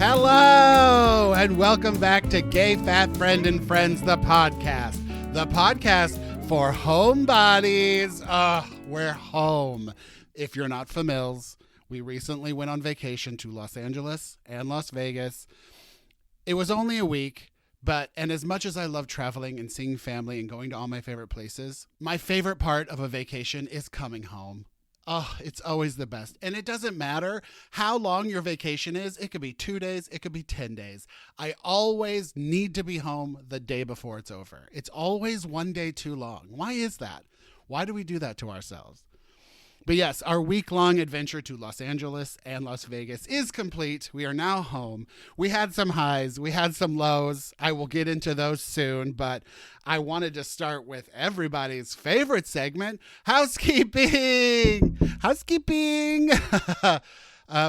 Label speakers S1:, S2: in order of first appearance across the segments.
S1: Hello, and welcome back to GayFatFriend and Friends, the podcast for homebodies. We're home. If you're not familiars, we recently went on vacation to Los Angeles and Las Vegas. It was only a week, and as much as I love traveling and seeing family and going to all my favorite places, my favorite part of a vacation is coming home. Oh, it's always the best. And it doesn't matter how long your vacation is. It could be 2 days. It could be 10 days. I always need to be home the day before it's over. It's always one day too long. Why is that? Why do we do that to ourselves? But yes, our week-long adventure to Los Angeles and Las Vegas is complete. We are now home. We had some highs. We had some lows. I will get into those soon, but I wanted to start with everybody's favorite segment, housekeeping. Housekeeping.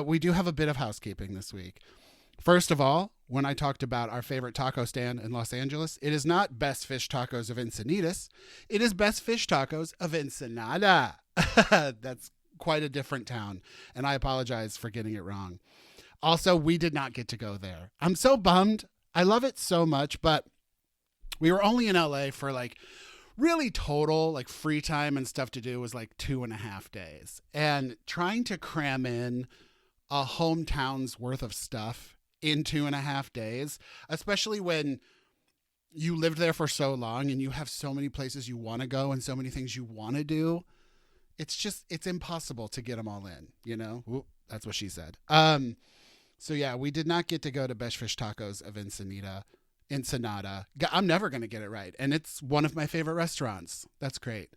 S1: We do have a bit of housekeeping this week. First of all, when I talked about our favorite taco stand in Los Angeles, it is not Best Fish Tacos of Encinitas. It is Best Fish Tacos of Ensenada. That's quite a different town, and I apologize for getting it wrong. Also, we did not get to go there. I'm so bummed. I love it so much, but we were only in LA for really total free time and stuff to do was 2.5 days. And trying to cram in a hometown's worth of stuff in 2.5 days, especially when you lived there for so long and you have so many places you want to go and so many things you want to do. It's impossible to get them all in, you know? Ooh, that's what she said. So yeah, we did not get to go to Best Fish Tacos of Ensenada. I'm never going to get it right. And it's one of my favorite restaurants. That's great.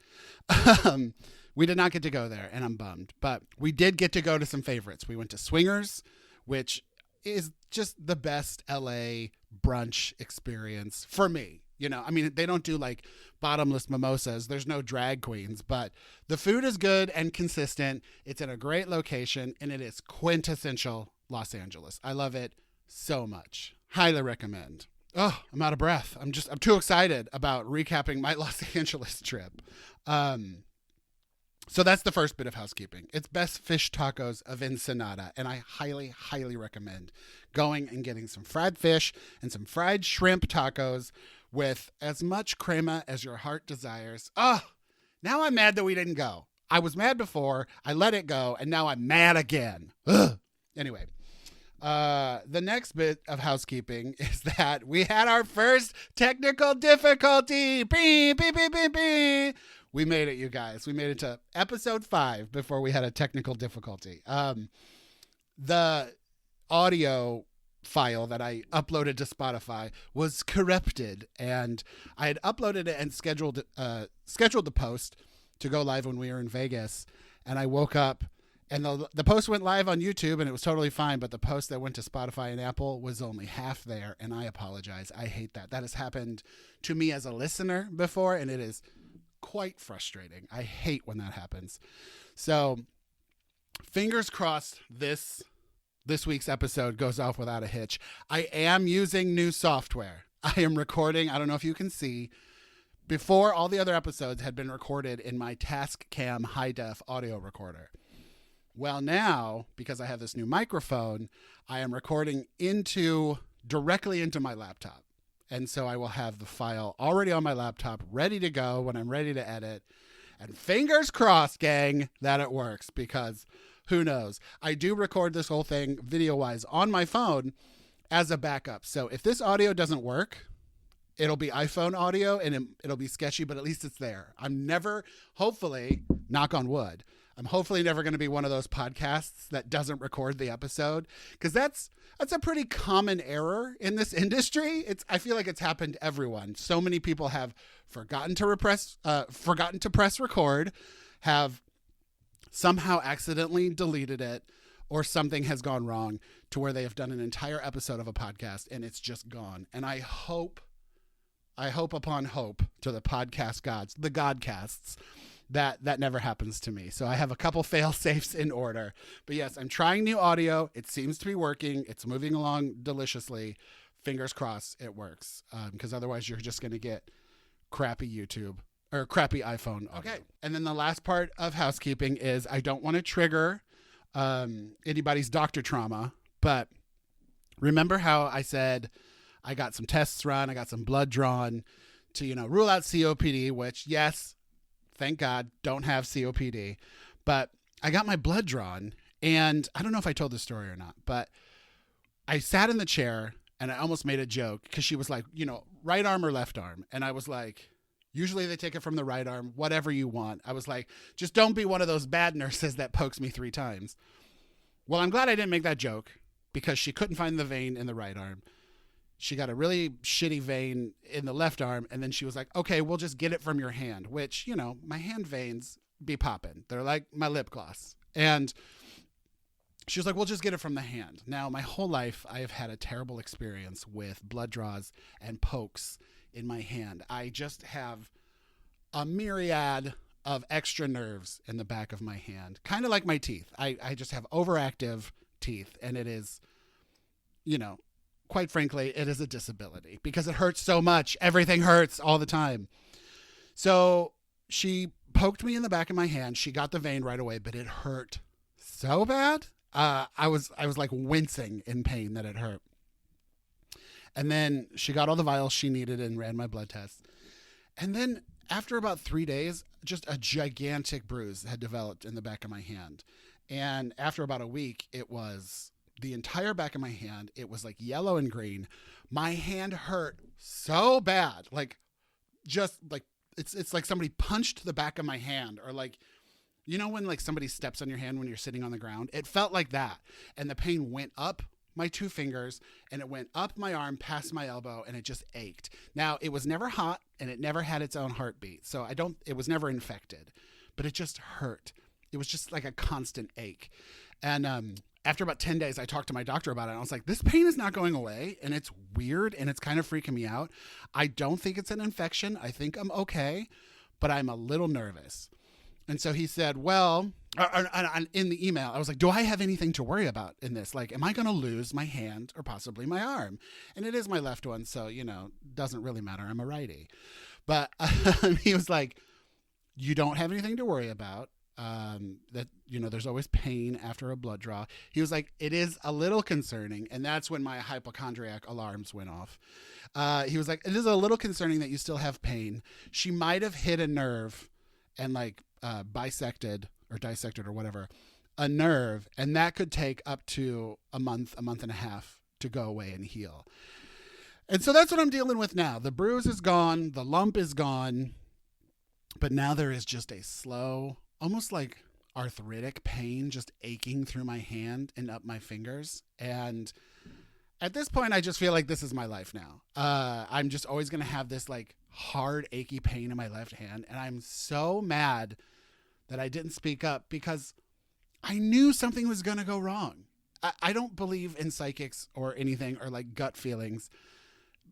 S1: We did not get to go there, and I'm bummed. But we did get to go to some favorites. We went to Swingers, which is just the best LA brunch experience for me. You know, I mean, they don't do bottomless mimosas. There's no drag queens, but the food is good and consistent. It's in a great location, and it is quintessential Los Angeles. I love it so much. Highly recommend. Oh, I'm out of breath. I'm too excited about recapping my Los Angeles trip. So that's the first bit of housekeeping. It's Best Fish Tacos of Ensenada, and I highly, highly recommend going and getting some fried fish and some fried shrimp tacos with as much crema as your heart desires. Oh, now I'm mad that we didn't go. I was mad before, I let it go, and now I'm mad again. Ugh. Anyway, the next bit of housekeeping is that we had our first technical difficulty. Beep, beep, beep, beep, beep. We made it, you guys. We made it to episode 5 before we had a technical difficulty. The audio file that I uploaded to Spotify was corrupted, and I had uploaded it and scheduled the post to go live when we were in Vegas. And I woke up, and the post went live on YouTube, and it was totally fine. But the post that went to Spotify and Apple was only half there, and I apologize. I hate that. That has happened to me as a listener before, and it is quite frustrating. I hate when that happens. So fingers crossed this week's episode goes off without a hitch. I am using new software. I am recording. I don't know if you can see. Before, all the other episodes had been recorded in my Tascam high-def audio recorder. Well, now, because I have this new microphone, I am recording directly into my laptop. And so I will have the file already on my laptop, ready to go when I'm ready to edit. And fingers crossed, gang, that it works, because who knows? I do record this whole thing video-wise on my phone as a backup. So if this audio doesn't work, it'll be iPhone audio and it'll be sketchy, but at least it's there. I'm never, hopefully, knock on wood, I'm hopefully never going to be one of those podcasts that doesn't record the episode, because that's a pretty common error in this industry. I feel like it's happened to everyone. So many people have forgotten to press record, have somehow accidentally deleted it, or something has gone wrong to where they have done an entire episode of a podcast and it's just gone. And I hope upon hope to the podcast gods, the godcasts, that never happens to me. So I have a couple fail safes in order. But yes, I'm trying new audio. It seems to be working. It's moving along deliciously. Fingers crossed it works. Because otherwise you're just going to get crappy YouTube or crappy iPhone audio. Okay. And then the last part of housekeeping is I don't want to trigger anybody's doctor trauma, but Remember how I said I got some tests run, I got some blood drawn to, rule out COPD, which, yes, thank God, don't have COPD. But I got my blood drawn, and I don't know if I told this story or not, but I sat in the chair and I almost made a joke because she was like, right arm or left arm. And I was like, usually they take it from the right arm, whatever you want. I was like, just don't be one of those bad nurses that pokes me 3 times. Well, I'm glad I didn't make that joke because she couldn't find the vein in the right arm. She got a really shitty vein in the left arm. And then she was like, okay, we'll just get it from your hand, which, my hand veins be popping. They're like my lip gloss. And she was like, we'll just get it from the hand. Now, my whole life, I have had a terrible experience with blood draws and pokes in my hand. I just have a myriad of extra nerves in the back of my hand, kind of like my teeth. I just have overactive teeth, and it is, quite frankly, it is a disability because it hurts so much. Everything hurts all the time. So she poked me in the back of my hand. She got the vein right away, but it hurt so bad. I was like wincing in pain that it hurt. And then she got all the vials she needed and ran my blood tests. And then after about 3 days, just a gigantic bruise had developed in the back of my hand. And after about a week, it was the entire back of my hand. It was like yellow and green. My hand hurt so bad. Like, just like, it's like somebody punched the back of my hand, or like, when like somebody steps on your hand when you're sitting on the ground? It felt like that. And the pain went up my 2 fingers and it went up my arm past my elbow, and it just ached. Now, it was never hot and it never had its own heartbeat. So it was never infected, but it just hurt. It was just like a constant ache. And after about 10 days, I talked to my doctor about it. And I was like, this pain is not going away, and it's weird, and it's kind of freaking me out. I don't think it's an infection. I think I'm okay, but I'm a little nervous. And so he said, well, in the email, I was like, do I have anything to worry about in this? Like, am I going to lose my hand or possibly my arm? And it is my left one, so, doesn't really matter. I'm a righty. But he was like, you don't have anything to worry about. That, there's always pain after a blood draw. He was like, it is a little concerning. And that's when my hypochondriac alarms went off. He was like, it is a little concerning that you still have pain. She might have hit a nerve and like bisected or dissected or whatever, a nerve. And that could take up to a month and a half to go away and heal. And so that's what I'm dealing with now. The bruise is gone. The lump is gone. But now there is just a slow, almost like arthritic pain just aching through my hand and up my fingers. And at this point, I just feel like this is my life now. I'm just always going to have this like hard, achy pain in my left hand. And I'm so mad that I didn't speak up because I knew something was going to go wrong. I don't believe in psychics or anything or like gut feelings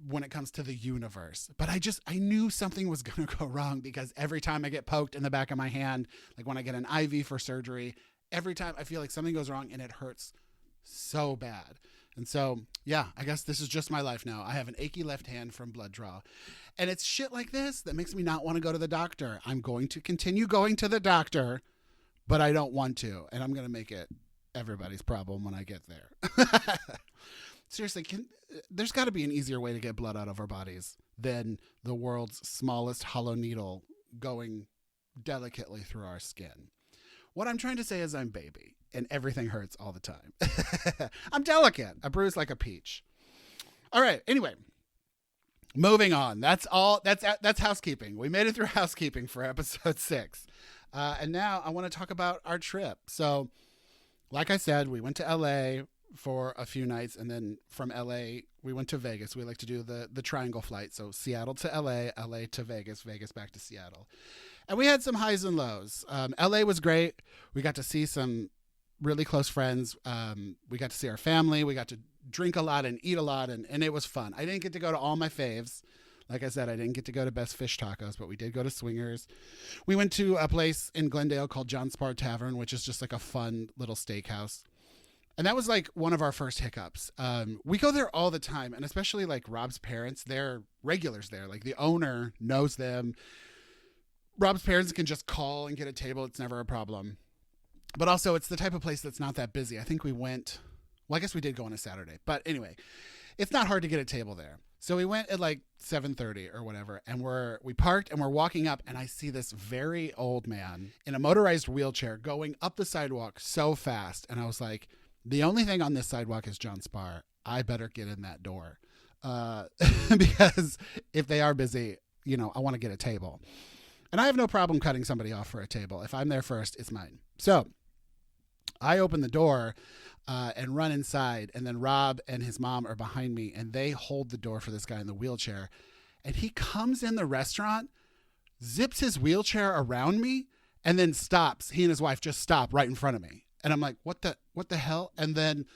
S1: when it comes to the universe. But I knew something was going to go wrong because every time I get poked in the back of my hand, like when I get an IV for surgery, every time I feel like something goes wrong and it hurts so bad. And so, yeah, I guess this is just my life now. I have an achy left hand from blood draw. And it's shit like this that makes me not want to go to the doctor. I'm going to continue going to the doctor, but I don't want to. And I'm going to make it everybody's problem when I get there. Seriously, there's got to be an easier way to get blood out of our bodies than the world's smallest hollow needle going delicately through our skin. What I'm trying to say is I'm baby, and everything hurts all the time. I'm delicate. I bruise like a peach. All right. Anyway, moving on. That's all. That's housekeeping. We made it through housekeeping for episode 6. And now I want to talk about our trip. So, like I said, we went to LA for a few nights, and then from LA we went to Vegas. We like to do the triangle flight, so Seattle to LA, LA to Vegas, Vegas back to Seattle. And we had some highs and lows. LA was great. We got to see some really close friends. We got to see our family. We got to drink a lot and eat a lot, and it was fun. I didn't get to go to all my faves. Like I said, I didn't get to go to Best Fish Tacos, but we did go to Swingers. We went to a place in Glendale called John Spar Tavern, which is just like a fun little steakhouse. And that was like one of our first hiccups. We go there all the time, and especially like Rob's parents, they're regulars there. Like the owner knows them. Rob's parents can just call and get a table. It's never a problem. But also it's the type of place that's not that busy. I think we went Well, I guess we did go on a Saturday. But anyway, it's not hard to get a table there. So we went at like 7:30 or whatever, and we parked and we're walking up, and I see this very old man in a motorized wheelchair going up the sidewalk so fast. And I was like, the only thing on this sidewalk is John Spar. I better get in that door. Because if they are busy, I want to get a table. And I have no problem cutting somebody off for a table. If I'm there first, it's mine. So I open the door and run inside, and then Rob and his mom are behind me, and they hold the door for this guy in the wheelchair. And he comes in the restaurant, zips his wheelchair around me, and then stops. He and his wife just stop right in front of me. And I'm like, what the hell? And then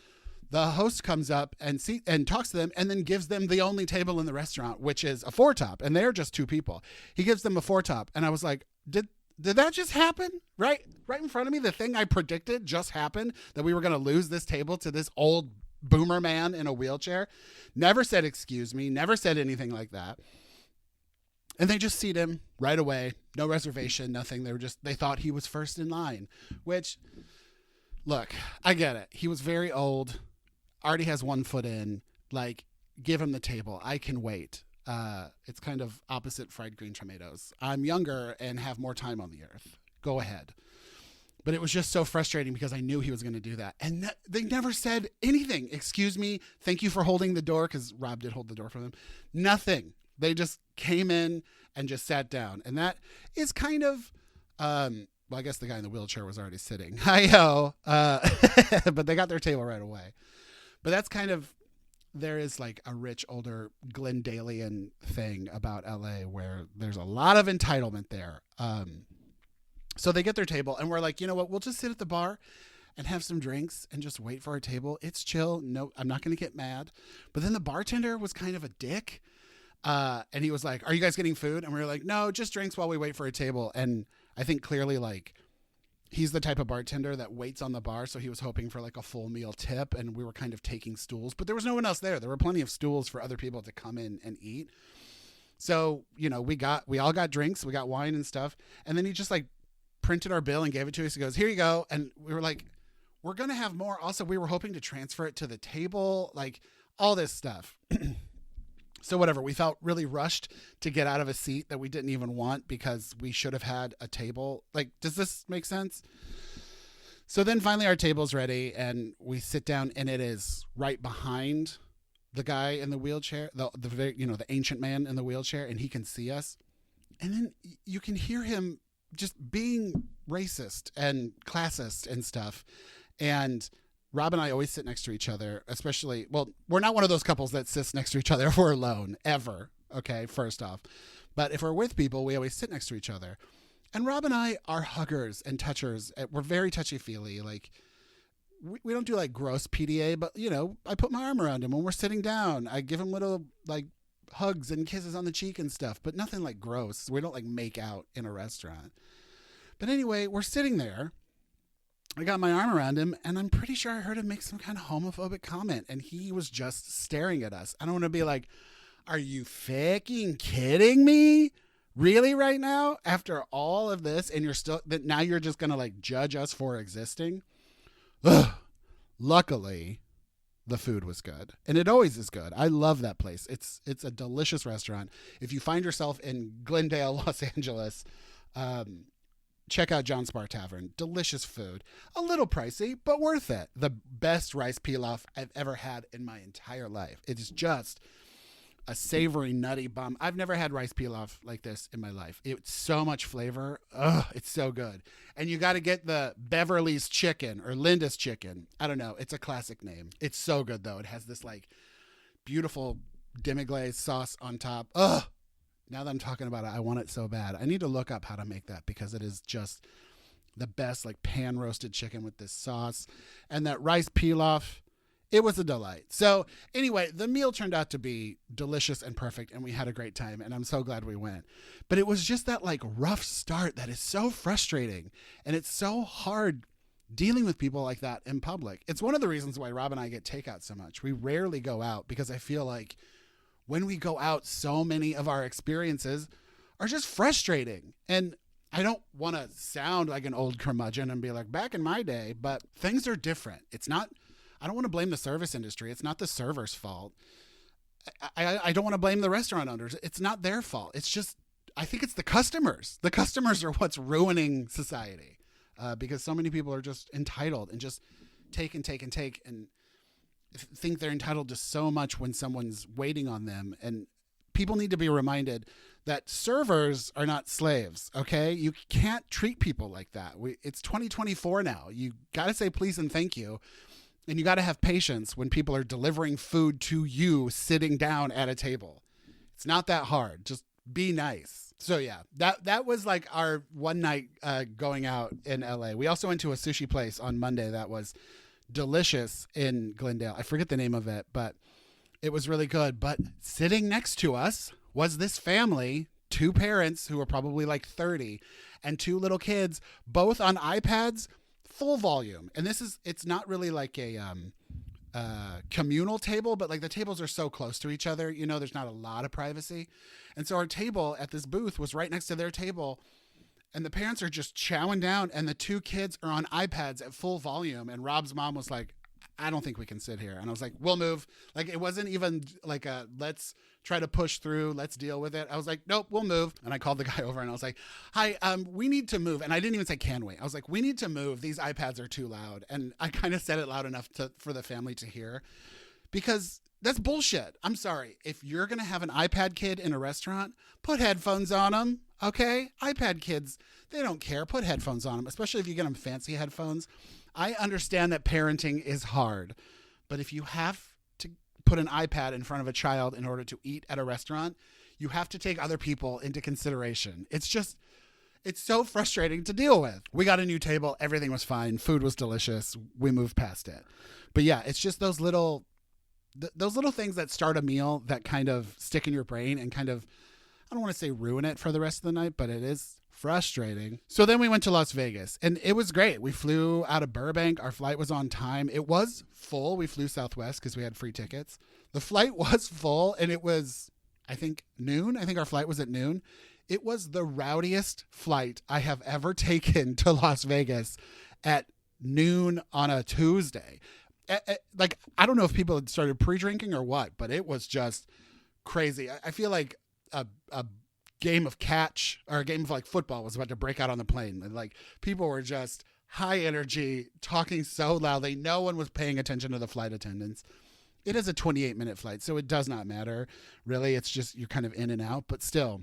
S1: the host comes up and talks to them, and then gives them the only table in the restaurant, which is a 4-top, and they're just 2 people. He gives them a 4-top, and I was like, did that just happen? Right in front of me, the thing I predicted just happened, that we were going to lose this table to this old boomer man in a wheelchair. Never said excuse me, never said anything like that. And they just seat him right away. No reservation, nothing. They thought he was first in line, which, look, I get it. He was very old, already has 1 foot in. Like, give him the table. I can wait. It's kind of opposite fried green tomatoes. I'm younger and have more time on the earth. Go ahead. But it was just so frustrating because I knew he was going to do that. And they never said anything. Excuse me. Thank you for holding the door, because Rob did hold the door for them. Nothing. They just came in and just sat down. And that is kind of, well, I guess the guy in the wheelchair was already sitting. Hi-ho. But they got their table right away. But that's kind of, there is like a rich, older Glendalian thing about LA where there's a lot of entitlement there. So they get their table, and we're like, you know what? We'll just sit at the bar and have some drinks and just wait for our table. It's chill. No, I'm not going to get mad. But then the bartender was kind of a dick. And he was like, are you guys getting food? And we were like, no, just drinks while we wait for a table. And I think clearly, like, he's the type of bartender that waits on the bar. So he was hoping for like a full meal tip, and we were kind of taking stools, but there was no one else there. There were plenty of stools for other people to come in and eat. So, we all got drinks, we got wine and stuff. And then he just like printed our bill and gave it to us. He goes, here you go. And we were like, we're going to have more. Also, we were hoping to transfer it to the table, like all this stuff. So whatever, we felt really rushed to get out of a seat that we didn't even want because we should have had a table. Like, does this make sense? So then finally our table's ready, and we sit down, and it is right behind the guy in the wheelchair, the ancient man in the wheelchair, and he can see us. And then you can hear him just being racist and classist and stuff. And Rob and I always sit next to each other, especially, well, we're not one of those couples that sits next to each other if we're alone, ever, okay, first off. But if we're with people, we always sit next to each other. And Rob and I are huggers and touchers. We're very touchy-feely. Like, we don't do, like, gross PDA, but, I put my arm around him when we're sitting down. I give him little, like, hugs and kisses on the cheek and stuff, but nothing, like, gross. We don't, like, make out in a restaurant. But anyway, we're sitting there. I got my arm around him, and I'm pretty sure I heard him make some kind of homophobic comment, and he was just staring at us. I don't want to be like, are you fucking kidding me? Really right now? After all of this, and now you're just going to like judge us for existing? Ugh. Luckily, the food was good, and it always is good. I love that place. It's a delicious restaurant. If you find yourself in Glendale, Los Angeles, check out John Spar Tavern. Delicious food. A little pricey, but worth it. The best rice pilaf I've ever had in my entire life. It is just a savory, nutty bomb. I've never had rice pilaf like this in my life. It's so much flavor. Ugh, it's so good. And you got to get the Beverly's chicken or Linda's chicken. I don't know. It's a classic name. It's so good, though. It has this like beautiful demi-glaze sauce on top. Ugh. Now that I'm talking about it, I want it so bad. I need to look up how to make that because it is just the best, like pan roasted chicken with this sauce. And that rice pilaf, it was a delight. So anyway, the meal turned out to be delicious and perfect, and we had a great time, and I'm so glad we went. But it was just that like rough start that is so frustrating, and it's so hard dealing with people like that in public. It's one of the reasons why Rob and I get takeout so much. We rarely go out because I feel like when we go out, so many of our experiences are just frustrating. And I don't want to sound like an old curmudgeon and be like, back in my day, but things are different. It's not I don't want to blame the service industry. It's not the server's fault. I don't want to blame the restaurant owners. It's not their fault. It's just, I think it's the customers. The customers are what's ruining society, because so many people are just entitled and just take and take and take and think they're entitled to so much when someone's waiting on them. And people need to be reminded that servers are not slaves. Okay. You can't treat people like that. It's 2024 now. You got to say please and thank you. And you got to have patience when people are delivering food to you sitting down at a table. It's not that hard. Just be nice. So yeah, that was like our one night going out in LA. We also went to a sushi place on Monday that was delicious in Glendale. I forget the name of it, but it was really good. But sitting next to us was this family, 2 parents who were probably like 30 and 2 little kids, both on iPads, full volume. And it's not really like a communal table, but like the tables are so close to each other, there's not a lot of privacy. And so our table at this booth was right next to their table. And the parents are just chowing down, and the 2 kids are on iPads at full volume. And Rob's mom was like, I don't think we can sit here. And I was like, we'll move. Like, it wasn't even like let's try to push through. Let's deal with it. I was like, nope, we'll move. And I called the guy over and I was like, hi, we need to move. And I didn't even say, can we? I was like, we need to move. These iPads are too loud. And I kind of said it loud enough for the family to hear, because that's bullshit. I'm sorry. If you're going to have an iPad kid in a restaurant, put headphones on them. Okay. iPad kids, they don't care. Put headphones on them, especially if you get them fancy headphones. I understand that parenting is hard, but if you have to put an iPad in front of a child in order to eat at a restaurant, you have to take other people into consideration. It's so frustrating to deal with. We got a new table. Everything was fine. Food was delicious. We moved past it. But yeah, it's just those little things that start a meal that kind of stick in your brain and kind of, I don't want to say ruin it for the rest of the night, but it is frustrating. So then we went to Las Vegas, and it was great. We flew out of Burbank. Our flight was on time. It was full. We flew Southwest because we had free tickets. The flight was full, and it was, I think, noon. I think our flight was at noon. It was the rowdiest flight I have ever taken to Las Vegas at noon on a Tuesday. Like, I don't know if people had started pre-drinking or what, but it was just crazy. I feel like a game of catch or a game of like football was about to break out on the plane. And like, people were just high energy, talking so loudly. No one was paying attention to the flight attendants. It is a 28-minute flight, so it does not matter. Really, it's just you're kind of in and out. But still,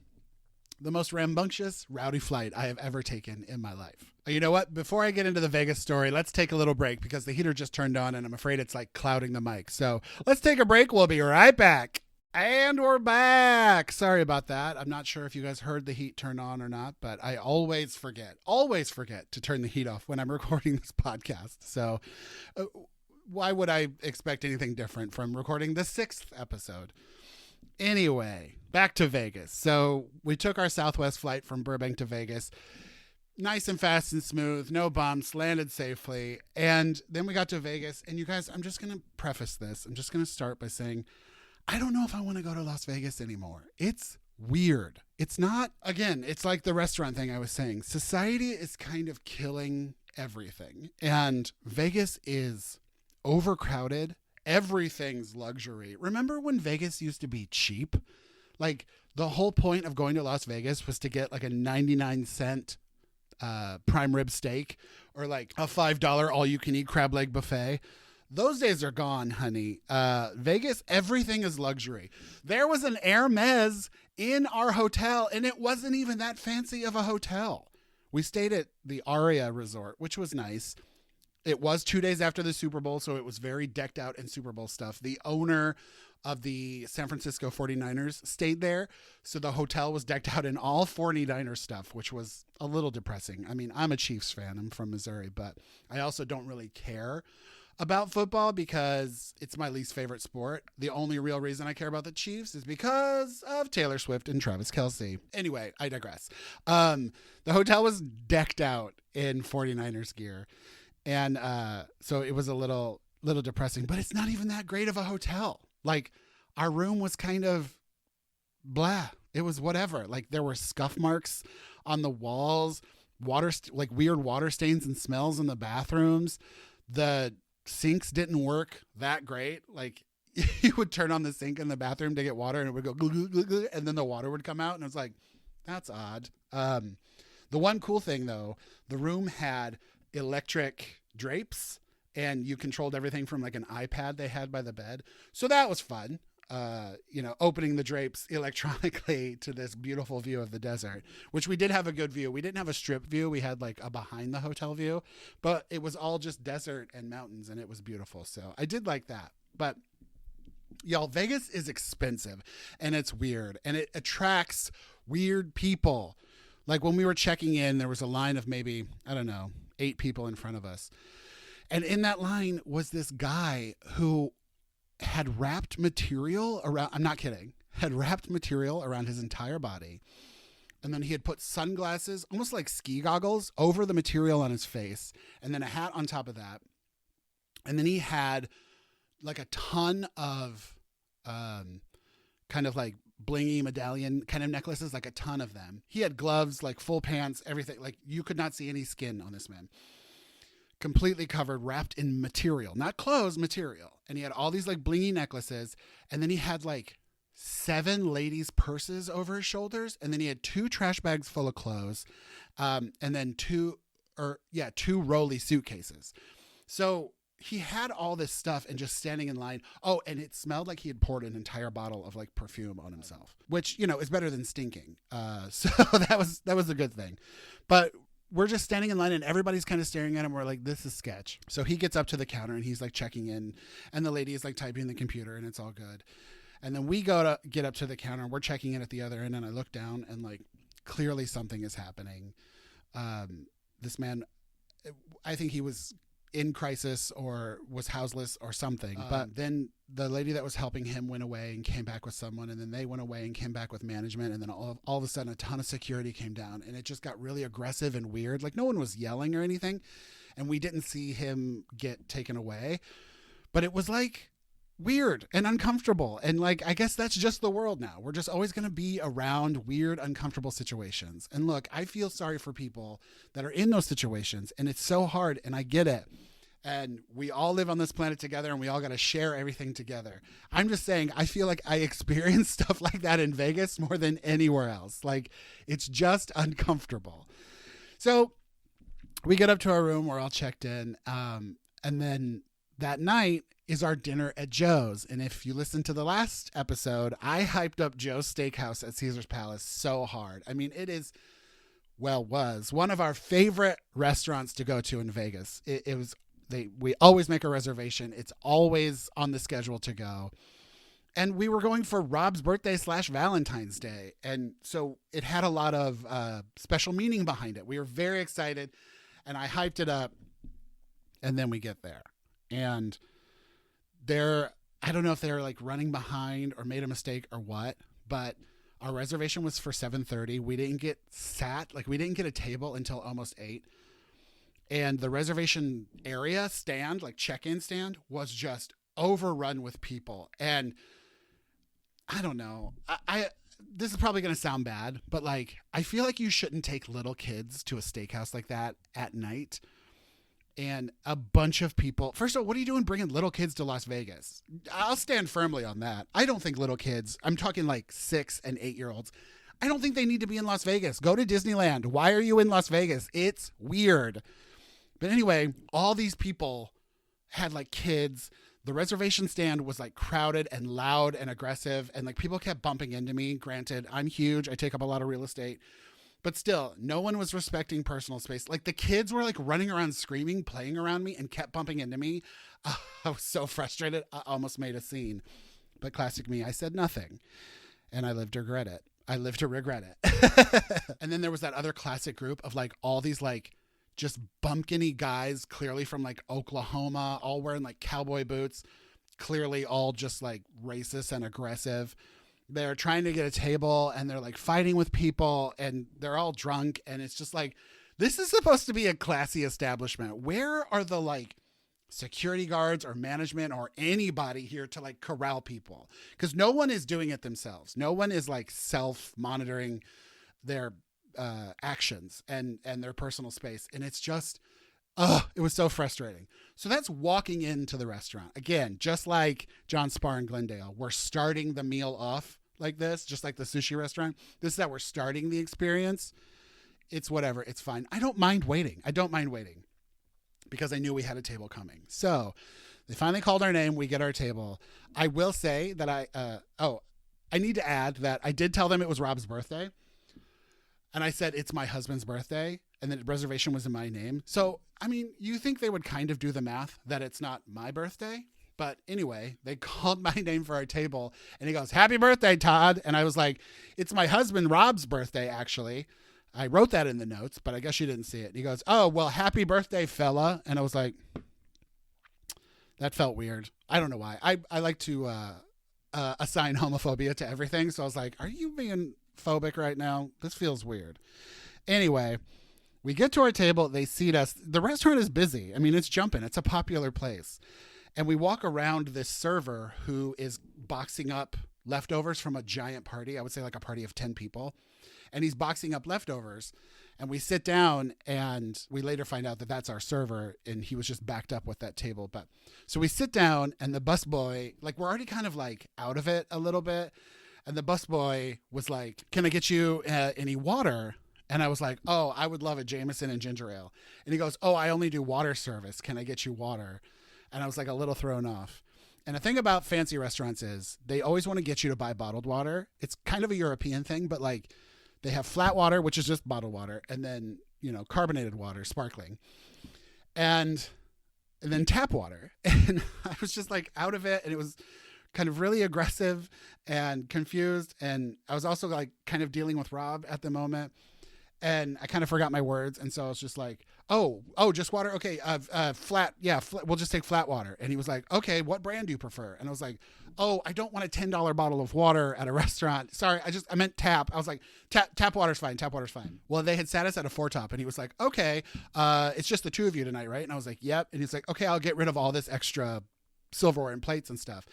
S1: the most rambunctious, rowdy flight I have ever taken in my life. You know what? Before I get into the Vegas story, let's take a little break because the heater just turned on and I'm afraid it's like clouding the mic. So let's take a break. We'll be right back. And we're back. Sorry about that. I'm not sure if you guys heard the heat turn on or not, but I always forget to turn the heat off when I'm recording this podcast. So why would I expect anything different from recording the 6th episode? Anyway, back to Vegas. So we took our Southwest flight from Burbank to Vegas. Nice and fast and smooth, no bumps, landed safely. And then we got to Vegas. And you guys, I'm just going to preface this. I'm just going to start by saying, I don't know if I want to go to Las Vegas anymore. It's weird. It's not, again, it's like the restaurant thing I was saying. Society is kind of killing everything. And Vegas is overcrowded. Everything's luxury. Remember when Vegas used to be cheap? Like, the whole point of going to Las Vegas was to get like a 99-cent prime rib steak or like a $5 all-you-can-eat crab leg buffet. Those days are gone, honey. Vegas, everything is luxury. There was an Hermes in our hotel, and it wasn't even that fancy of a hotel. We stayed at the Aria Resort, which was nice. It was 2 days after the Super Bowl, so it was very decked out in Super Bowl stuff. The owner of the San Francisco 49ers stayed there, so the hotel was decked out in all 49ers stuff, which was a little depressing. I mean, I'm a Chiefs fan. I'm from Missouri, but I also don't really care about football because it's my least favorite sport. The only real reason I care about the Chiefs is because of Taylor Swift and Travis Kelce. Anyway, I digress. The hotel was decked out in 49ers gear. And so it was a little depressing, but it's not even that great of a hotel. Like, our room was kind of blah. It was whatever. Like, there were scuff marks on the walls, like weird water stains and smells in the bathrooms. The sinks didn't work that great. Like you would turn on the sink in the bathroom to get water and it would go glug, glug, glug, glug, and then the water would come out. And it was like, that's odd. The one cool thing though, the room had electric drapes and you controlled everything from like an iPad they had by the bed. So that was fun. Opening the drapes electronically to this beautiful view of the desert, which we did have a good view. We didn't have a strip view. We had like a behind the hotel view, but it was all just desert and mountains and it was beautiful. So I did like that. But y'all, Vegas is expensive and it's weird and it attracts weird people. Like when we were checking in, there was a line of maybe, 8 people in front of us. And in that line was this guy who had wrapped material around, I'm not kidding, had wrapped material around his entire body. And then he had put sunglasses, almost like ski goggles, over the material on his face. And then a hat on top of that. And then he had like a ton of kind of like blingy medallion kind of necklaces, like a ton of them. He had gloves, like full pants, everything. Like you could not see any skin on this man. Completely covered, wrapped in material, not clothes, material. And he had all these like blingy necklaces. And then he had like 7 ladies' purses over his shoulders. And then he had 2 trash bags full of clothes. And then 2 rolly suitcases. So he had all this stuff and just standing in line. Oh, and it smelled like he had poured an entire bottle of like perfume on himself, which, is better than stinking. So that was a good thing. But we're just standing in line and everybody's kind of staring at him. We're like, this is sketch. So he gets up to the counter and he's like checking in and the lady is like typing in the computer and it's all good. And then we go to get up to the counter and we're checking in at the other end and I look down and like clearly something is happening. This man, I think he was in crisis or was houseless or something. But then the lady that was helping him went away and came back with someone. And then they went away and came back with management. And then all of a sudden a ton of security came down and it just got really aggressive and weird. Like no one was yelling or anything. And we didn't see him get taken away, but it was like weird and uncomfortable. And like, I guess that's just the world now. We're just always going to be around weird, uncomfortable situations. And look, I feel sorry for people that are in those situations and it's so hard and I get it. And we all live on this planet together and we all got to share everything together. I'm just saying, I feel like I experience stuff like that in Vegas more than anywhere else. Like it's just uncomfortable. So we get up to our room, we're all checked in. And then that night is our dinner at Joe's. And if you listen to the last episode, I hyped up Joe's Steakhouse at Caesar's Palace so hard. I mean, it was one of our favorite restaurants to go to in Vegas. We always make a reservation. It's always on the schedule to go. And we were going for Rob's birthday / Valentine's Day. And so it had a lot of special meaning behind it. We were very excited and I hyped it up. And then we get there and I don't know if they're like running behind or made a mistake or what, but our reservation was for 7:30. We didn't get a table until almost 8. And the reservation area stand, like check-in stand, was just overrun with people. And I don't know. This is probably going to sound bad, but like, I feel like you shouldn't take little kids to a steakhouse like that at night. And a bunch of people. First of all, what are you doing bringing little kids to Las Vegas? I'll stand firmly on that. I don't think little kids, I'm talking like 6 and 8-year-olds, I don't think they need to be in Las Vegas. Go to Disneyland. Why are you in Las Vegas? It's weird. But anyway, all these people had like kids. The reservation stand was like crowded and loud and aggressive. And like people kept bumping into me. Granted, I'm huge. I take up a lot of real estate. But still, no one was respecting personal space. Like the kids were like running around screaming, playing around me and kept bumping into me. I was so frustrated. I almost made a scene. But classic me, I said nothing. And I lived to regret it. And then there was that other classic group of like all these like just bumpkin-y guys, clearly from like Oklahoma, all wearing like cowboy boots, clearly all just like racist and aggressive. They're trying to get a table and they're like fighting with people and they're all drunk. And it's just like, this is supposed to be a classy establishment. Where are the like security guards or management or anybody here to like corral people? Because no one is doing it themselves. No one is like self-monitoring their actions and their personal space. And it's just Oh, it was so frustrating. So that's walking into the restaurant. Again, just like John Spar in Glendale, we're starting the meal off like this, just like the sushi restaurant. This is how we're starting the experience. It's whatever. It's fine. I don't mind waiting. I don't mind waiting because I knew we had a table coming. So they finally called our name. We get our table. I will say that I need to add that I did tell them it was Rob's birthday. And I said, it's my husband's birthday. And the reservation was in my name. So, I mean, you think they would kind of do the math that it's not my birthday. But anyway, they called my name for our table. And he goes, happy birthday, Todd. And I was like, it's my husband, Rob's birthday, actually. I wrote that in the notes, but I guess you didn't see it. And he goes, oh, well, happy birthday, fella. And I was like, that felt weird. I don't know why. I like to assign homophobia to everything. So I was like, are you being phobic right now? This feels weird. Anyway, we get to our table. They seat us. The restaurant is busy. I mean, it's jumping. It's a popular place. And we walk around this server who is boxing up leftovers from a giant party. I would say like a party of 10 people. And he's boxing up leftovers. And we sit down, and we later find out that that's our server, and he was just backed up with that table. But so we sit down, and the busboy, like, we're already kind of like out of it a little bit. And the busboy was like, can I get you any water? And I was like, oh, I would love a Jameson and ginger ale. And he goes, oh, I only do water service. Can I get you water? And I was like a little thrown off. And the thing about fancy restaurants is they always want to get you to buy bottled water. It's kind of a European thing, but like they have flat water, which is just bottled water, and then, carbonated water, sparkling. And then tap water. And I was just like out of it. And it was kind of really aggressive and confused. And I was also like kind of dealing with Rob at the moment. And I kind of forgot my words. And so I was just like, oh, just water. Okay. Flat. Yeah. We'll just take flat water. And he was like, okay, what brand do you prefer? And I was like, oh, I don't want a $10 bottle of water at a restaurant. Sorry. I meant tap. I was like, tap water's fine. Tap water's fine. Well, they had sat us at a 4-top, and he was like, okay, it's just the two of you tonight, right? And I was like, yep. And he's like, okay, I'll get rid of all this extra silverware and plates and stuff.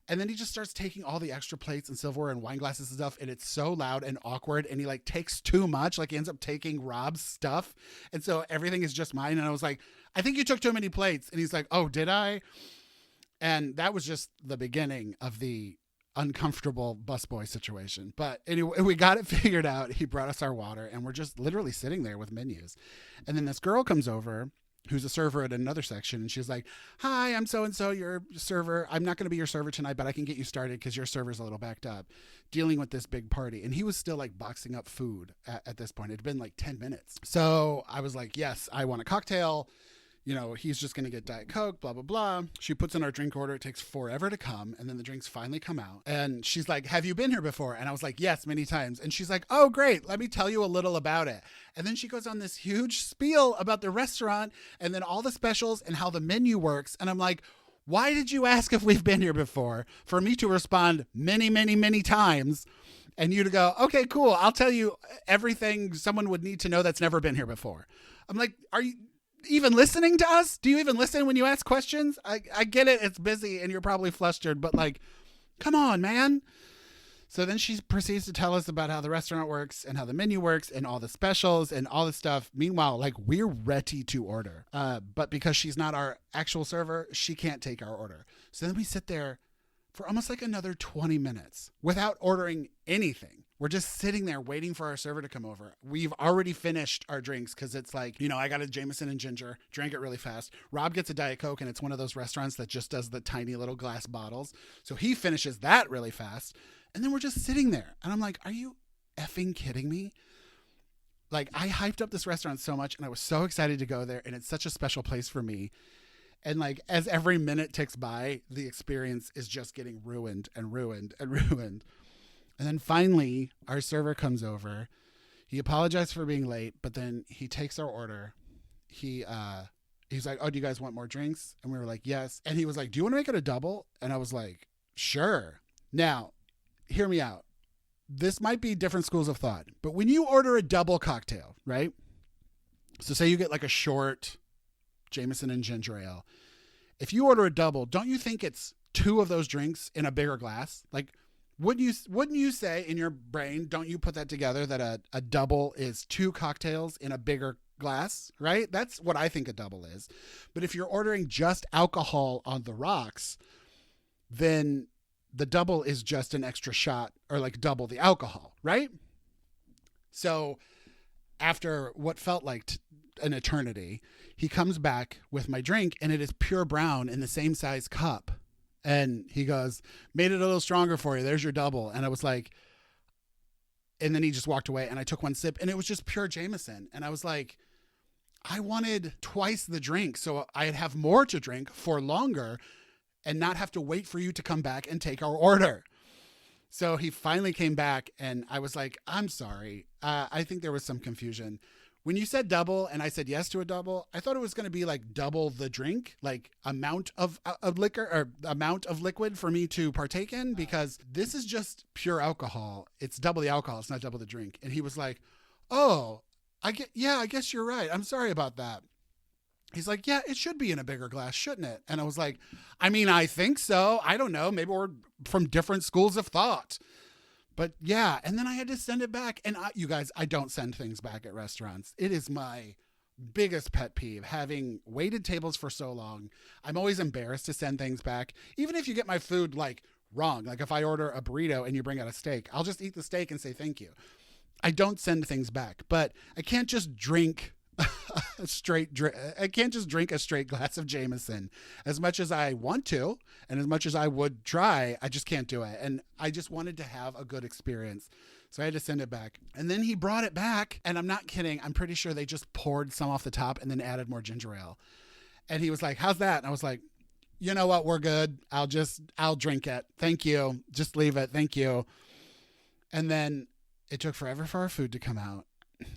S1: And then he just starts taking all the extra plates and silverware and wine glasses and stuff. And it's so loud and awkward. And he like takes too much. Like he ends up taking Rob's stuff. And so everything is just mine. And I was like, I think you took too many plates. And he's like, oh, did I? And that was just the beginning of the uncomfortable busboy situation. But anyway, we got it figured out. He brought us our water, and we're just literally sitting there with menus. And then this girl comes over who's a server at another section, and she's like, hi, I'm so-and-so, your server. I'm not going to be your server tonight, but I can get you started because your server's a little backed up, dealing with this big party. And he was still like boxing up food at this point. It had been like 10 minutes. So I was like, yes, I want a cocktail. He's just going to get Diet Coke, blah, blah, blah. She puts in our drink order. It takes forever to come. And then the drinks finally come out. And she's like, have you been here before? And I was like, yes, many times. And she's like, oh, great. Let me tell you a little about it. And then she goes on this huge spiel about the restaurant and then all the specials and how the menu works. And I'm like, why did you ask if we've been here before? For me to respond many, many, many times. And you to go, okay, cool. I'll tell you everything someone would need to know that's never been here before. I'm like, are you even listening to us? Do you even listen when you ask questions? I get it. It's busy and you're probably flustered, but like, come on, man. So then she proceeds to tell us about how the restaurant works and how the menu works and all the specials and all this stuff. Meanwhile, like, we're ready to order. But because she's not our actual server, she can't take our order. So then we sit there for almost like another 20 minutes without ordering anything. We're just sitting there waiting for our server to come over. We've already finished our drinks because it's like, I got a Jameson and ginger, drank it really fast. Rob gets a Diet Coke, and it's one of those restaurants that just does the tiny little glass bottles. So he finishes that really fast. And then we're just sitting there. And I'm like, are you effing kidding me? Like, I hyped up this restaurant so much, and I was so excited to go there. And it's such a special place for me. And like, as every minute ticks by, the experience is just getting ruined and ruined and ruined. And then finally, our server comes over. He apologized for being late, but then he takes our order. He's like, oh, do you guys want more drinks? And we were like, yes. And he was like, do you want to make it a double? And I was like, sure. Now, hear me out. This might be different schools of thought, but when you order a double cocktail, right? So say you get like a short Jameson and ginger ale. If you order a double, don't you think it's two of those drinks in a bigger glass? Like, wouldn't you say in your brain, don't you put that together, that a double is two cocktails in a bigger glass, right? That's what I think a double is. But if you're ordering just alcohol on the rocks, then the double is just an extra shot, or like double the alcohol, right? So after what felt like an eternity, he comes back with my drink, and it is pure brown in the same size cup. And he goes, made it a little stronger for you. There's your double. And I was like, and then he just walked away, and I took one sip, and it was just pure Jameson. And I was like, I wanted twice the drink so I'd have more to drink for longer and not have to wait for you to come back and take our order. So he finally came back, and I was like, I'm sorry. I think there was some confusion. When you said double and I said yes to a double, I thought it was going to be like double the drink, like amount of liquor or amount of liquid for me to partake in, because this is just pure alcohol. It's double the alcohol. It's not double the drink. And he was like, oh, I guess you're right. I'm sorry about that. He's like, yeah, it should be in a bigger glass, shouldn't it? And I was like, I mean, I think so. I don't know. Maybe we're from different schools of thought. But yeah, and then I had to send it back. And you guys, I don't send things back at restaurants. It is my biggest pet peeve, having waited tables for so long. I'm always embarrassed to send things back. Even if you get my food like wrong, like if I order a burrito and you bring out a steak, I'll just eat the steak and say thank you. I don't send things back, but I can't just drink I can't just drink a straight glass of Jameson. As much as I want to, and as much as I would try, I just can't do it. And I just wanted to have a good experience. So I had to send it back. And then he brought it back, and I'm not kidding. I'm pretty sure they just poured some off the top and then added more ginger ale. And he was like, how's that? And I was like, you know what? We're good. I'll drink it. Thank you. Just leave it. Thank you. And then it took forever for our food to come out.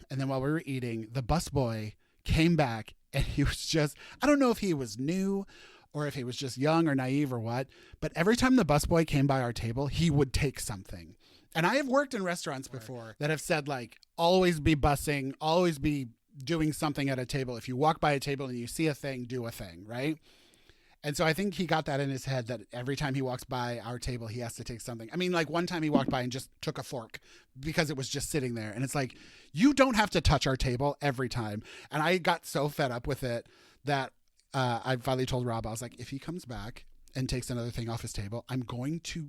S1: And then while we were eating, the busboy came back, and he was just, I don't know if he was new or if he was just young or naive or what, but every time the busboy came by our table, he would take something. And I have worked in restaurants before that have said, like, always be bussing, always be doing something at a table. If you walk by a table and you see a thing, do a thing, right? And so I think he got that in his head that every time he walks by our table, he has to take something. I mean, like one time he walked by and just took a fork because it was just sitting there. And it's like, you don't have to touch our table every time. And I got so fed up with it that I finally told Rob, I was like, if he comes back and takes another thing off his table, I'm going to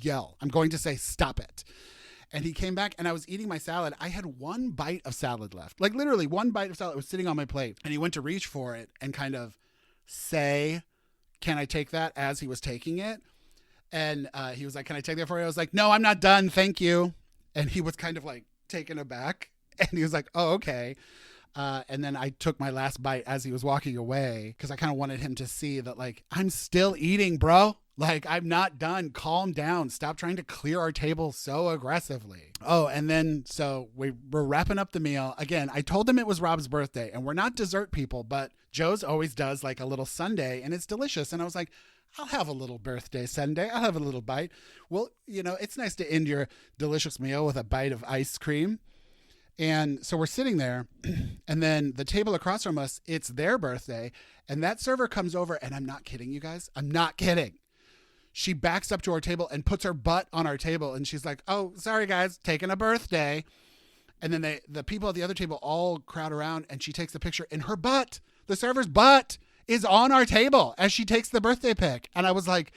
S1: yell. I'm going to say, stop it. And he came back, and I was eating my salad. I had one bite of salad left, like literally one bite of salad was sitting on my plate. And he went to reach for it and kind of say, can I take that, as he was taking it? And he was like, can I take that for you? I was like, no, I'm not done. Thank you. And he was kind of like taken aback, and he was like, oh, okay. And then I took my last bite as he was walking away, because I kind of wanted him to see that, like, I'm still eating, bro. Like, I'm not done. Calm down. Stop trying to clear our table so aggressively. Oh, and then so we're wrapping up the meal. Again, I told him it was Rob's birthday, and we're not dessert people, but Joe's always does like a little sundae, and it's delicious. And I was like, I'll have a little birthday sundae. I'll have a little bite. Well, you know, it's nice to end your delicious meal with a bite of ice cream. And so we're sitting there, and then the table across from us, it's their birthday, and that server comes over, and I'm not kidding you guys. I'm not kidding. She backs up to our table and puts her butt on our table, and she's like, oh, sorry guys, taking a birthday. And then the people at the other table all crowd around, and she takes the picture, and her butt, the server's butt, is on our table as she takes the birthday pic. And I was like,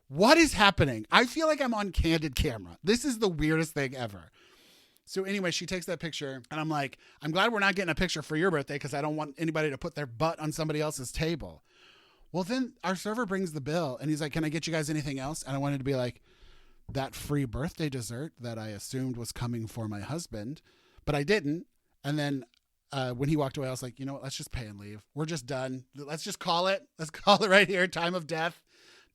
S1: what is happening? I feel like I'm on candid camera. This is the weirdest thing ever. So anyway, she takes that picture, and I'm like, I'm glad we're not getting a picture for your birthday, because I don't want anybody to put their butt on somebody else's table. Well, then our server brings the bill, and he's like, can I get you guys anything else? And I wanted to be like, that free birthday dessert that I assumed was coming for my husband, but I didn't. And then when he walked away, I was like, you know what? Let's just pay and leave. We're just done. Let's just call it. Let's call it right here. Time of death,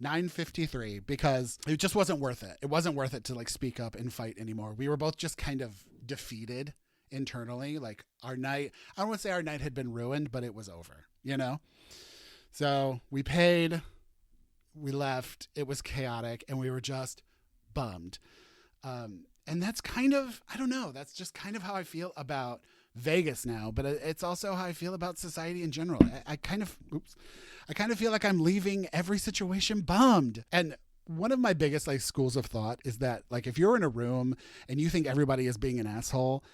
S1: 9:53, because it just wasn't worth it. It wasn't worth it to like speak up and fight anymore. We were both just kind of defeated internally. Like our night, I don't want to say our night had been ruined, but it was over, you know? So we paid, we left, it was chaotic, and we were just bummed. And that's kind of, I don't know, that's just kind of how I feel about Vegas now, but it's also how I feel about society in general. I kind of feel like I'm leaving every situation bummed. And one of my biggest like schools of thought is that like if you're in a room and you think everybody is being an asshole,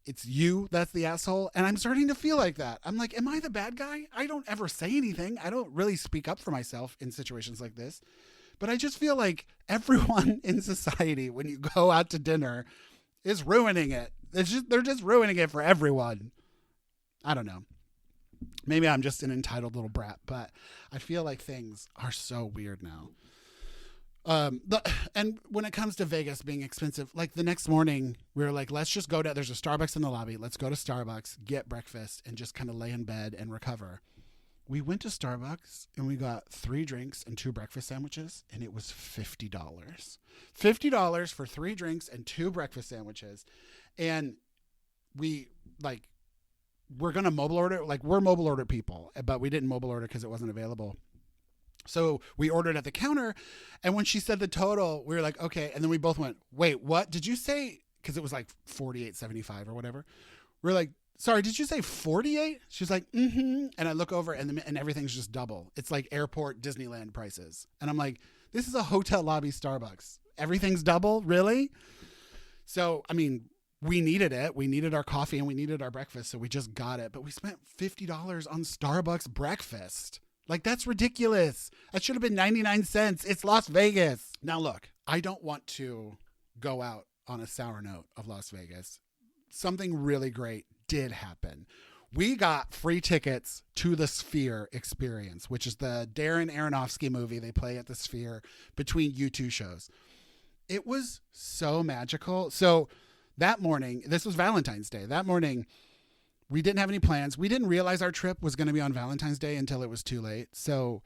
S1: it's you that's the asshole. And I'm starting to feel like that. I'm like, am I the bad guy? I don't ever say anything. I don't really speak up for myself in situations like this. But I just feel like everyone in society, when you go out to dinner, is ruining it. They're just ruining it for everyone. I don't know. Maybe I'm just an entitled little brat, but I feel like things are so weird now. And when it comes to Vegas being expensive, like the next morning we were like, let's just go to, there's a Starbucks in the lobby. Let's go to Starbucks, get breakfast, and just kind of lay in bed and recover. We went to Starbucks and we got 3 drinks and 2 breakfast sandwiches, and it was $50. $50 for 3 drinks and 2 breakfast sandwiches. And we're going to mobile order. Like, we're mobile order people, but we didn't mobile order because it wasn't available. So we ordered at the counter, and when she said the total, we were like, okay. And then we both went, wait, what did you say? Because it was like $48.75 or whatever. We're like, sorry, did you say 48? She's like, mm-hmm. And I look over and everything's just double. It's like airport Disneyland prices. And I'm like, this is a hotel lobby Starbucks. Everything's double? Really? So, I mean, we needed it. We needed our coffee and we needed our breakfast. So we just got it. But we spent $50 on Starbucks breakfast. Like, that's ridiculous. That should have been 99 cents. It's Las Vegas. Now, look, I don't want to go out on a sour note of Las Vegas. Something really great did happen. We got free tickets to the Sphere Experience, which is the Darren Aronofsky movie they play at the Sphere between U2 shows. It was so magical. So that morning, this was Valentine's Day. That morning, we didn't have any plans. We didn't realize our trip was going to be on Valentine's Day until it was too late. So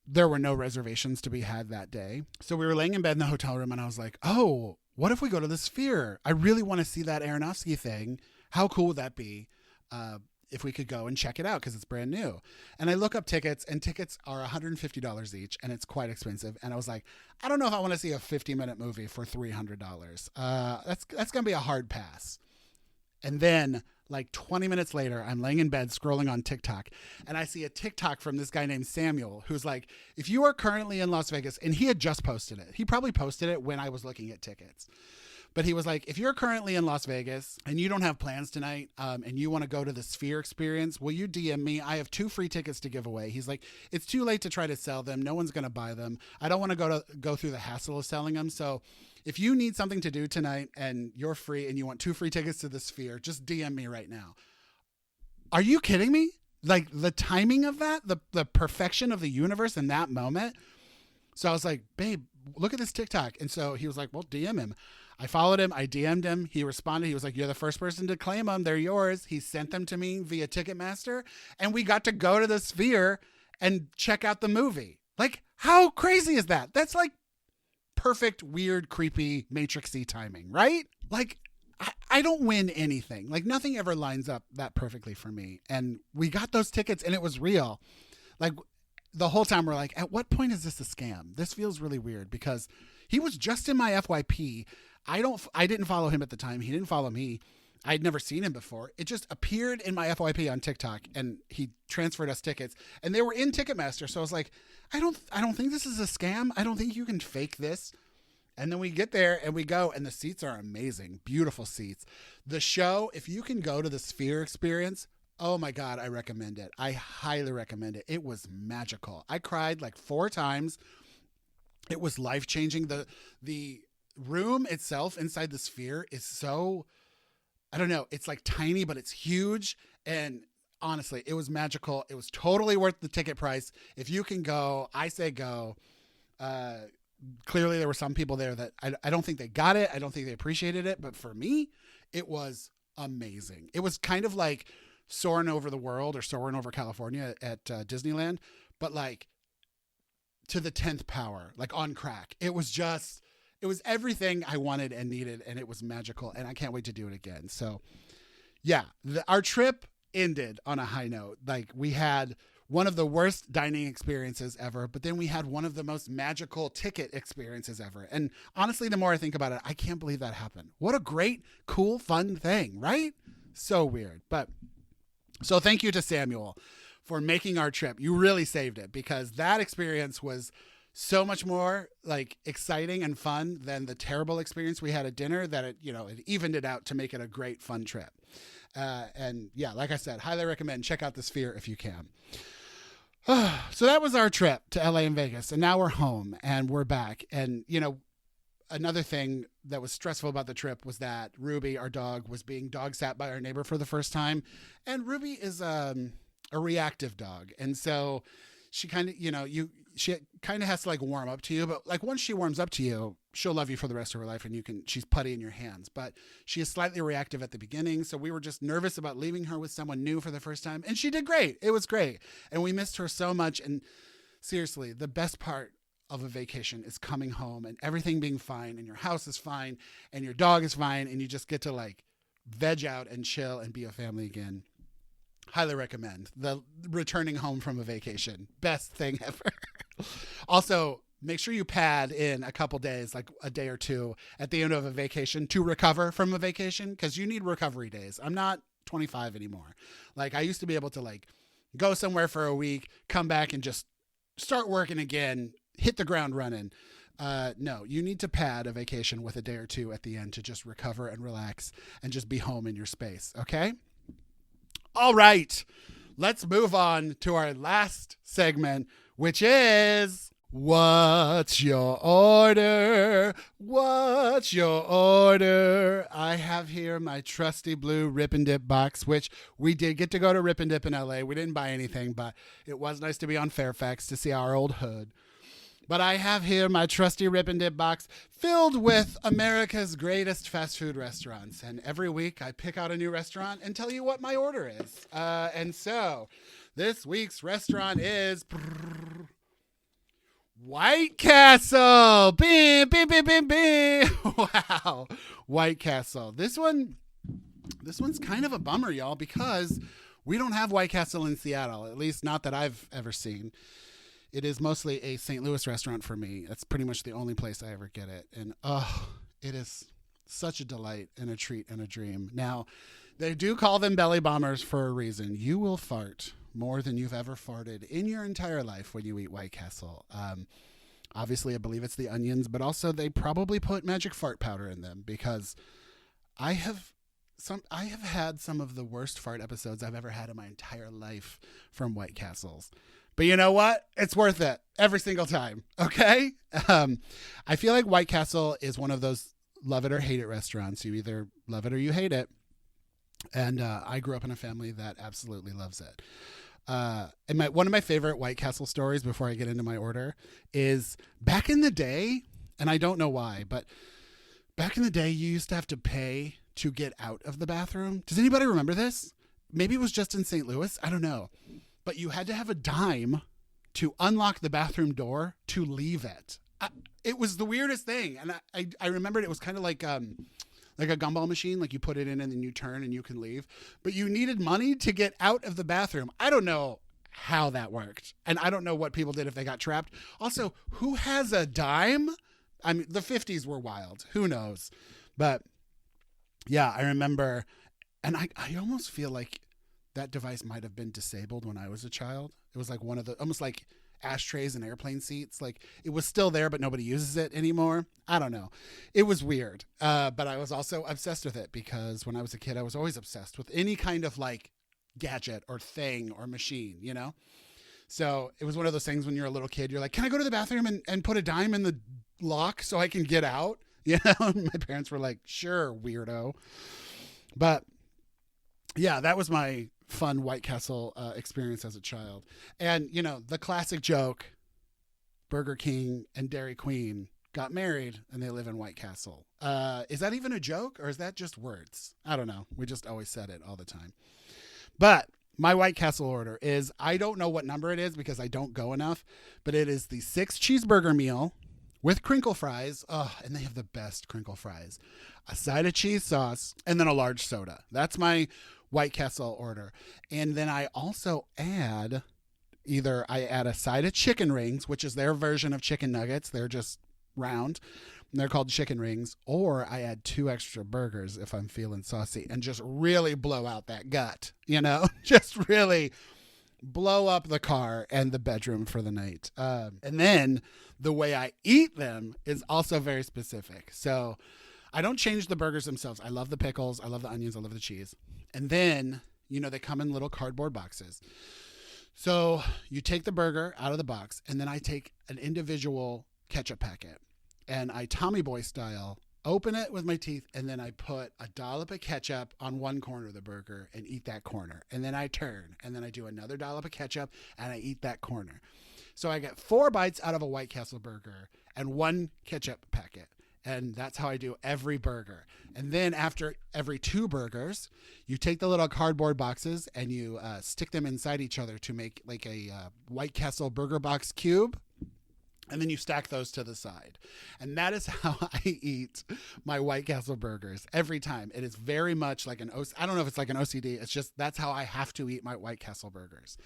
S1: there were no reservations to be had that day. So we were laying in bed in the hotel room and I was like, oh, what if we go to the Sphere? I really want to see that Aronofsky thing. How cool would that be if we could go and check it out because it's brand new? And I look up tickets, and tickets are $150 each, and it's quite expensive. And I was like, I don't know if I want to see a 50-minute movie for $300. That's going to be a hard pass. And then like 20 minutes later, I'm laying in bed scrolling on TikTok, and I see a TikTok from this guy named Samuel, who's like, if you are currently in Las Vegas, and he had just posted it. He probably posted it when I was looking at tickets. But he was like, if you're currently in Las Vegas and you don't have plans tonight and you want to go to the Sphere Experience, will you DM me? I have 2 free tickets to give away. He's like, it's too late to try to sell them. No one's going to buy them. I don't want to go through the hassle of selling them. So if you need something to do tonight and you're free and you want 2 free tickets to the Sphere, just DM me right now. Are you kidding me? Like the timing of that, the perfection of the universe in that moment. So I was like, babe, look at this TikTok. And so he was like, well, DM him. I followed him. I DM'd him. He responded. He was like, you're the first person to claim them. They're yours. He sent them to me via Ticketmaster. And we got to go to the Sphere and check out the movie. Like, how crazy is that? That's like perfect, weird, creepy, Matrix-y timing, right? Like, I don't win anything. Like, nothing ever lines up that perfectly for me. And we got those tickets and it was real. Like, the whole time we're like, at what point is this a scam? This feels really weird because he was just in my FYP. I didn't follow him at the time. He didn't follow me. I'd never seen him before. It just appeared in my FYP on TikTok, and he transferred us tickets, and they were in Ticketmaster. So I was like, I don't think this is a scam. I don't think you can fake this. And then we get there and we go, and the seats are amazing. Beautiful seats. The show, if you can go to the Sphere Experience, oh my God, I recommend it. I highly recommend it. It was magical. I cried like 4 times. It was life-changing. The room itself inside the Sphere is so, I don't know, it's like tiny, but it's huge. And honestly, it was magical. It was totally worth the ticket price. If you can go, I say go. Clearly there were some people there that I don't think they got it. I don't think they appreciated it. But for me, it was amazing. It was kind of like soaring over the world or soaring over California at Disneyland, but like to the 10th power, like on crack. It was everything I wanted and needed, and it was magical, and I can't wait to do it again. So yeah, our trip ended on a high note. Like, we had one of the worst dining experiences ever, but then we had one of the most magical ticket experiences ever. And honestly, the more I think about it, I can't believe that happened. What a great, cool, fun thing, right? So weird. But so thank you to Samuel for making our trip. You really saved it, because that experience was so much more like exciting and fun than the terrible experience we had at dinner that it evened it out to make it a great fun trip. And yeah, like I said, highly recommend check out the Sphere if you can. So that was our trip to LA and Vegas, and now we're home and we're back. And another thing that was stressful about the trip was that Ruby, our dog, was being dog sat by our neighbor for the first time. And Ruby is a reactive dog. And so she kind of, she kind of has to like warm up to you. But like once she warms up to you, she'll love you for the rest of her life, and she's putty in your hands. But she is slightly reactive at the beginning. So we were just nervous about leaving her with someone new for the first time. And she did great. It was great. And we missed her so much. And seriously, the best part of a vacation is coming home and everything being fine, and your house is fine and your dog is fine, and you just get to like veg out and chill and be a family again. Highly recommend the returning home from a vacation. Best thing ever. Also, make sure you pad in a couple days, like a day or two at the end of a vacation to recover from a vacation, because you need recovery days. I'm not 25 anymore. Like I used to be able to like go somewhere for a week, come back and just start working again, hit the ground running. No, you need to pad a vacation with a day or two at the end to just recover and relax and just be home in your space. Okay. All right. Let's move on to our last segment, which is What's Your Order? What's Your Order? I have here my trusty blue Rip and Dip box, which we did get to go to Rip and Dip in LA. We didn't buy anything, but it was nice to be on Fairfax to see our old hood. But I have here my trusty Rip and Dip box filled with America's greatest fast food restaurants. And every week I pick out a new restaurant and tell you what my order is. And so this week's restaurant is White Castle. Bim, bim, bim, bim, bim. Wow. White Castle. This one's kind of a bummer, y'all, because we don't have White Castle in Seattle, at least not that I've ever seen. It is mostly a St. Louis restaurant for me. That's pretty much the only place I ever get it. And it is such a delight and a treat and a dream. Now, they do call them belly bombers for a reason. You will fart more than you've ever farted in your entire life when you eat White Castle. Obviously, I believe it's the onions, but also they probably put magic fart powder in them, because I have had some of the worst fart episodes I've ever had in my entire life from White Castles. But you know what? It's worth it every single time. Okay. I feel like White Castle is one of those love it or hate it restaurants. You either love it or you hate it. And I grew up in a family that absolutely loves it. And one of my favorite White Castle stories before I get into my order is back in the day, and I don't know why, but back in the day, you used to have to pay to get out of the bathroom. Does anybody remember this? Maybe it was just in St. Louis. I don't know. But you had to have a dime to unlock the bathroom door to leave it. It was the weirdest thing. And I remembered it was kind of like a gumball machine. Like you put it in and then you turn and you can leave. But you needed money to get out of the bathroom. I don't know how that worked. And I don't know what people did if they got trapped. Also, who has a dime? I mean, the 50s were wild. Who knows? But yeah, I remember. And I almost feel like that device might have been disabled when I was a child. It was like one of the, almost like ashtrays and airplane seats. Like it was still there, but nobody uses it anymore. I don't know. It was weird. But I was also obsessed with it because when I was a kid, I was always obsessed with any kind of like gadget or thing or machine, you know? So it was one of those things when you're a little kid, you're like, can I go to the bathroom and put a dime in the lock so I can get out? You know, my parents were like, sure, weirdo. But yeah, that was my fun White Castle experience as a child. And, you know, the classic joke, Burger King and Dairy Queen got married and they live in White Castle. Is that even a joke or is that just words? I don't know. We just always said it all the time. But my White Castle order is, I don't know what number it is because I don't go enough, but it is the 6 cheeseburger meal with crinkle fries. Oh, and they have the best crinkle fries. A side of cheese sauce and then a large soda. That's my White Castle order. And then I also add a side of chicken rings, which is their version of chicken nuggets. They're just round. And they're called chicken rings. Or I add 2 extra burgers if I'm feeling saucy and just really blow out that gut, you know, just really blow up the car and the bedroom for the night. And then the way I eat them is also very specific. So I don't change the burgers themselves. I love the pickles. I love the onions. I love the cheese. And then, they come in little cardboard boxes. So you take the burger out of the box, and then I take an individual ketchup packet, and I Tommy Boy style open it with my teeth, and then I put a dollop of ketchup on one corner of the burger and eat that corner. And then I turn, and then I do another dollop of ketchup, and I eat that corner. So I get 4 bites out of a White Castle burger and 1 ketchup packet. And that's how I do every burger. And then after every 2 burgers, you take the little cardboard boxes and you stick them inside each other to make like a White Castle burger box cube. And then you stack those to the side. And that is how I eat my White Castle burgers every time. It is very much like I don't know if it's like an OCD. It's just that's how I have to eat my White Castle burgers.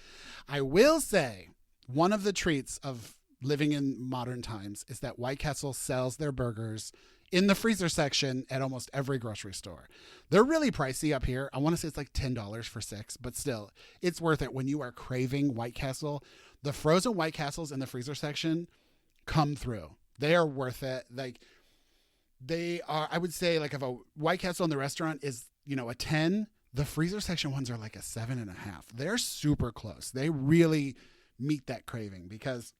S1: I will say one of the treats of living in modern times is that White Castle sells their burgers in the freezer section at almost every grocery store. They're really pricey up here. I want to say it's like $10 for 6, but still, it's worth it when you are craving White Castle. The frozen White Castles in the freezer section come through. They are worth it. Like they are, I would say like if a White Castle in the restaurant is, a 10, the freezer section ones are like a 7.5. They're super close. They really meet that craving because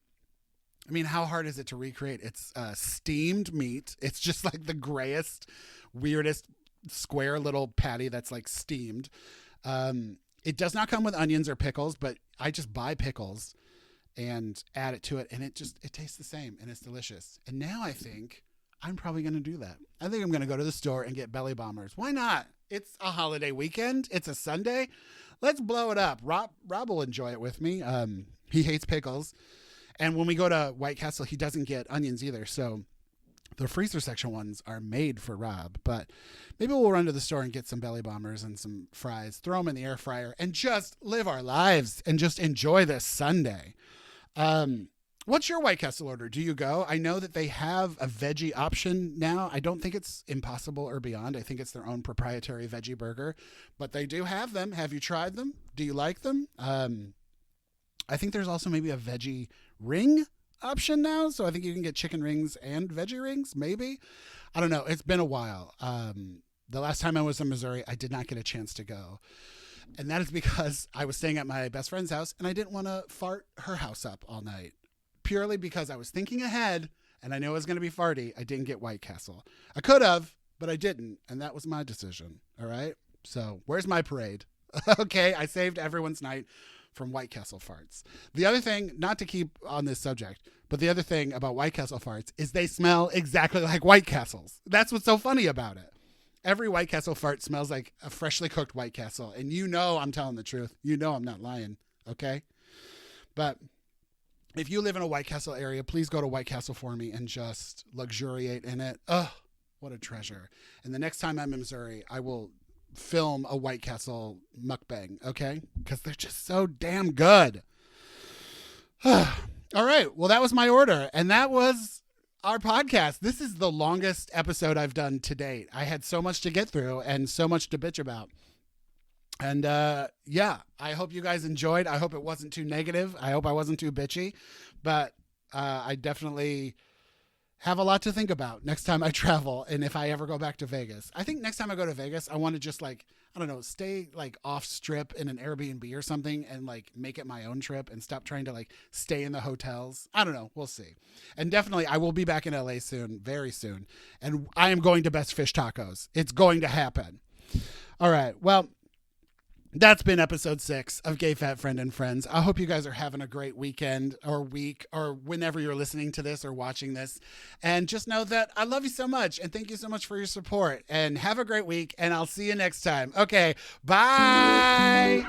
S1: how hard is it to recreate? It's steamed meat. It's just like the grayest, weirdest square little patty that's like steamed. It does not come with onions or pickles, but I just buy pickles and add it to it, and it tastes the same, and it's delicious. And now I think I'm probably going to do that. I think I'm going to go to the store and get belly bombers. Why not? It's a holiday weekend. It's a Sunday. Let's blow it up. Rob will enjoy it with me. He hates pickles. And when we go to White Castle, he doesn't get onions either. So the freezer section ones are made for Rob. But maybe we'll run to the store and get some belly bombers and some fries, throw them in the air fryer, and just live our lives and just enjoy this Sunday. What's your White Castle order? Do you go? I know that they have a veggie option now. I don't think it's Impossible or Beyond. I think it's their own proprietary veggie burger. But they do have them. Have you tried them? Do you like them? I think there's also maybe a veggie ring option now. So I think you can get chicken rings and veggie rings, maybe. I don't know. It's been a while. The last time I was in Missouri, I did not get a chance to go. And that is because I was staying at my best friend's house and I didn't want to fart her house up all night. Purely because I was thinking ahead and I knew it was going to be farty. I didn't get White Castle. I could have, but I didn't. And that was my decision. All right. So where's my parade? Okay. I saved everyone's night from White Castle farts. The other thing, not to keep on this subject, but the other thing about White Castle farts is they smell exactly like White Castles. That's what's so funny about it. Every White Castle fart smells like a freshly cooked White Castle. And I'm telling the truth. I'm not lying. Okay. But if you live in a White Castle area, please go to White Castle for me and just luxuriate in it. Oh, what a treasure. And the next time I'm in Missouri, I will film a White Castle mukbang, okay? Because they're just so damn good. All right. Well, that was my order. And that was our podcast. This is the longest episode I've done to date. I had so much to get through and so much to bitch about. And I hope you guys enjoyed. I hope it wasn't too negative. I hope I wasn't too bitchy. But I definitely have a lot to think about next time I travel and if I ever go back to Vegas. I think next time I go to Vegas, I want to just stay off strip in an Airbnb or something and make it my own trip and stop trying to stay in the hotels. I don't know. We'll see. And definitely I will be back in LA soon, very soon. And I am going to Best Fish Tacos. It's going to happen. All right. Well, that's been episode 6 of Gay Fat Friend and Friends. I hope you guys are having a great weekend or week or whenever you're listening to this or watching this. And just know that I love you so much and thank you so much for your support. And have a great week and I'll see you next time. Okay, bye.